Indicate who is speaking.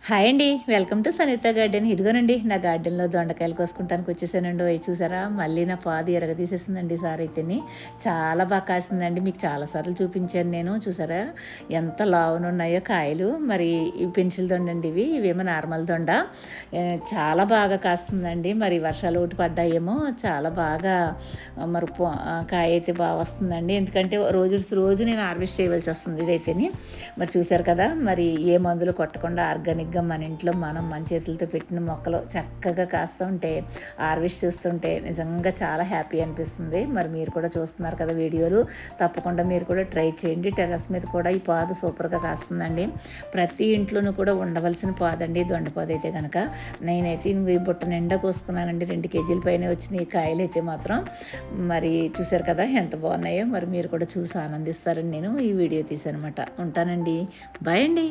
Speaker 1: Hi అండి. Welcome to Sanitha garden. ఇదిగోనండి నా గార్డెన్‌లో దొండకాయలు కోసుకుంటానికి వచ్చేసానండోయ్. అయి చూసారా? మళ్ళీ నా పాదు ఇరగదీసేసిందండి ఈసారైతేని. చాలా బాగా కాసిందండి. మీకు చాలా సార్లు చూపించాను నేను. చూసారా? ఎంత లావునున్నాయో కాయలు. మరి ఇవి పెన్సిల్ దొండండి ఇవి. ఇవేమో నార్మల్ దొండ. చాలా బాగా కాస్తుందండి. మరి వర్షాలు ఒకటి పడ్డాయేమో చాలా బాగా మరి కాయ అయితే బాగా వస్తుందండి. ఎందుకంటే రోజు నేను హార్వెస్ట్ చేయవలసి వస్తుంది ఇదైతేని. మరి చూసారు కదా! మరి ఏ మందులు కొట్టకుండా ఆర్గానిక్‌గా మన ఇంట్లో మనం మన చేతులతో పెట్టిన మొక్కలు చక్కగా కాస్తూ ఉంటే హార్వెస్ట్ చేస్తుంటే నిజంగా చాలా హ్యాపీ అనిపిస్తుంది. మరి మీరు కూడా చూస్తున్నారు కదా వీడియోలు, తప్పకుండా మీరు కూడా ట్రై చేయండి. టెర్రస్ మీద కూడా ఈ పాదు సూపర్గా కాస్తుందండి. ప్రతి ఇంట్లోనూ కూడా ఉండవలసిన పాదండి దొండపాదు అయితే కనుక. నేనైతే ఈ బుట్ట నిండా కోసుకున్నానండి. 2 కేజీల పైన వచ్చినాయి ఈ కాయలు అయితే మాత్రం. మరి చూసారు కదా ఎంత బాగున్నాయో. మరి మీరు కూడా చూసి ఆనందిస్తారని నేను ఈ వీడియో తీసానమాట. ఉంటానండి. బాయ్ అండి.